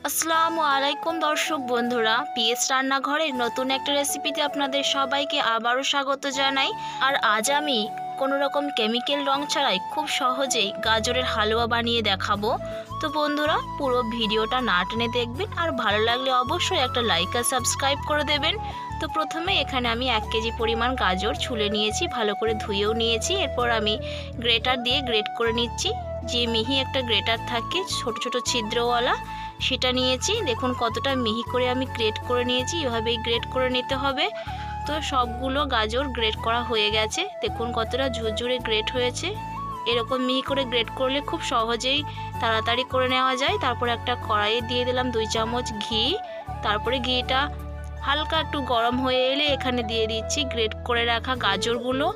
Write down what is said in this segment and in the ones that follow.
আসসালামু আলাইকুম দর্শক বন্ধুরা, পিএস রান্নাঘরের নতুন একটা রেসিপিতে আপনাদের সবাইকে আবারও স্বাগত জানাই। আর আজ আমি কোনো রকম কেমিক্যাল রং ছাড়াই খুব সহজেই গাজরের হালুয়া বানিয়ে দেখাবো। তো বন্ধুরা, পুরো ভিডিওটা না টেনে দেখবেন, আর ভালো লাগলে অবশ্যই একটা লাইক আর সাবস্ক্রাইব করে দেবেন। তো প্রথমে এখানে আমি 1 কেজি পরিমাণ গাজর ছুলে নিয়েছি, ভালো করে ধুয়েও নিয়েছি। এরপর আমি গ্রেটার দিয়ে গ্রেট করে নিচ্ছি। যে মিহি একটা গ্রেটার থাকে ছোট ছোট ছিদ্রওয়ালা, সেটা নিয়েছি। দেখুন কতটা মিহি করে আমি গ্রেট করে নিয়েছি, এভাবেই গ্রেট করে নিতে হবে। তো সবগুলো গাজর গ্রেট করা হয়ে গেছে, দেখুন কতটা ঝুরঝুরে গ্রেট হয়েছে। এরকম মিহি করে গ্রেট করলে খুব সহজেই তাড়াতাড়ি করে নেওয়া যায়। তারপরে একটা কড়াইয়ে দিয়ে দিলাম 2 চামচ ঘি। তারপরে ঘিটা হালকা একটু গরম হয়ে এলে এখানে দিয়ে দিচ্ছি গ্রেট করে রাখা গাজরগুলো।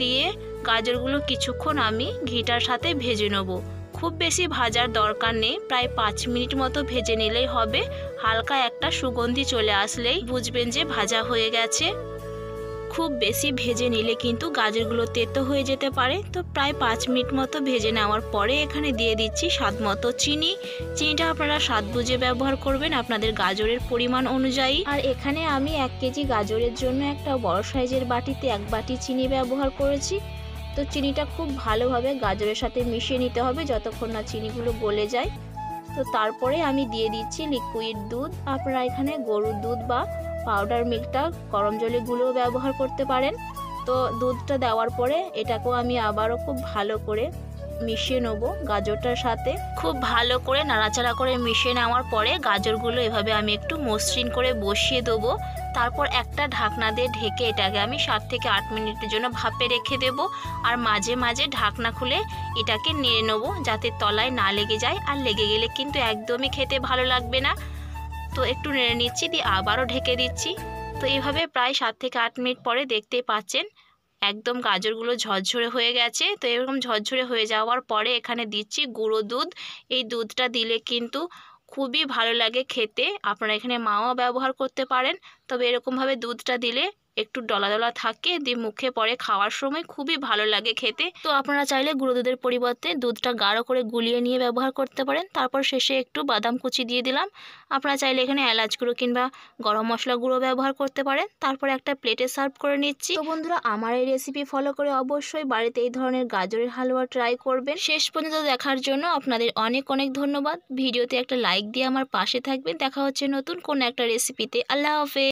দিয়ে গাজরগুলো কিছুক্ষণ আমি ঘিটার সাথে ভেজে নেব। খুব বেশি ভাজার দরকার নেই, প্রায় 5 মিনিট মতো ভেজে নিলেই হবে। হালকা একটা সুগন্ধি চলে আসলেই বুঝবেন যে ভাজা হয়ে গেছে। খুব বেশি ভেজে নিলে কিন্তু গাজরগুলো তেতো হয়ে যেতে পারে। তো প্রায় 5 মিনিট মতো ভেজে নেওয়ার পরে এখানে দিয়ে দিচ্ছি স্বাদ মতো চিনি। চিনিটা আপনারা স্বাদ বুঝে ব্যবহার করবেন, আপনাদের গাজরের পরিমাণ অনুযায়ী। আর এখানে আমি 1 কেজি গাজরের জন্য একটা বড় সাইজের বাটিতে 1 বাটি চিনি ব্যবহার করেছি। তো চিনিটা খুব ভালোভাবে গাজরের সাথে মিশিয়ে নিতে হবে যতক্ষণ না চিনিগুলো গলে যায়। তো তারপরে আমি দিয়ে দিচ্ছি লিকুইড দুধ। আপনারা এখানে গরুর দুধ বা পাউডার মিল্কটা গরম জলে গুলেও ব্যবহার করতে পারেন। তো দুধটা দেওয়ার পরে এটাকেও আমি আবারও খুব ভালো করে মিশিয়ে নেব গাজরটার সাথে। খুব ভালো করে নাড়াচাড়া করে মিশিয়ে নেওয়ার পরে গাজরগুলো এভাবে আমি একটু মসৃণ করে বসিয়ে দেবো। তারপর একটা ঢাকনা দিয়ে ঢেকে এটাকে আমি 7 থেকে 8 মিনিটের জন্য ভাপে রেখে দেব। আর মাঝে মাঝে ঢাকনা খুলে এটাকে নেড়ে নেব যাতে তলায় না লেগে যায়। আর লেগে গেলে কিন্তু একদমই খেতে ভালো লাগবে না। তো একটু নেড়ে নিচ্ছি, দিয়ে আবারও ঢেকে দিচ্ছি। তো এইভাবে প্রায় 7 থেকে 8 মিনিট পরে দেখতেই পাচ্ছেন একদম গাজরগুলো ঝরঝরে হয়ে গেছে। তো এরকম ঝরঝরে হয়ে যাওয়ার পরে এখানে দিচ্ছি গুঁড়ো দুধ। এই দুধটা দিলে কিন্তু খুবই ভালো লাগে খেতে। আপনারা এখানে মাও ব্যবহার করতে পারেন, তবে এরকমভাবে দুধটা দিলে একটু ডলা ডলা থাকে, দিয়ে মুখে পরে খাওয়ার সময় খুবই ভালো লাগে খেতে। তো আপনারা চাইলে গুঁড়ো দুধের পরিবর্তে দুধটা গাঢ় করে গুলিয়ে নিয়ে ব্যবহার করতে পারেন। তারপর শেষে একটু বাদাম কুচি দিয়ে দিলাম। আপনারা চাইলে এখানে এলাচ গুঁড়ো কিংবা গরম মশলা গুঁড়ো ব্যবহার করতে পারেন। তারপর একটা প্লেটে সার্ভ করে নিচ্ছি। তো বন্ধুরা, আমার এই রেসিপি ফলো করে অবশ্যই বাড়িতে এই ধরনের গাজরের হালুয়া ট্রাই করবেন। শেষ পর্যন্ত দেখার জন্য আপনাদের অনেক অনেক ধন্যবাদ। ভিডিওতে একটা লাইক দিয়ে আমার পাশে থাকবেন। দেখা হচ্ছে নতুন কোনো একটা রেসিপিতে। আল্লাহ হাফেজ।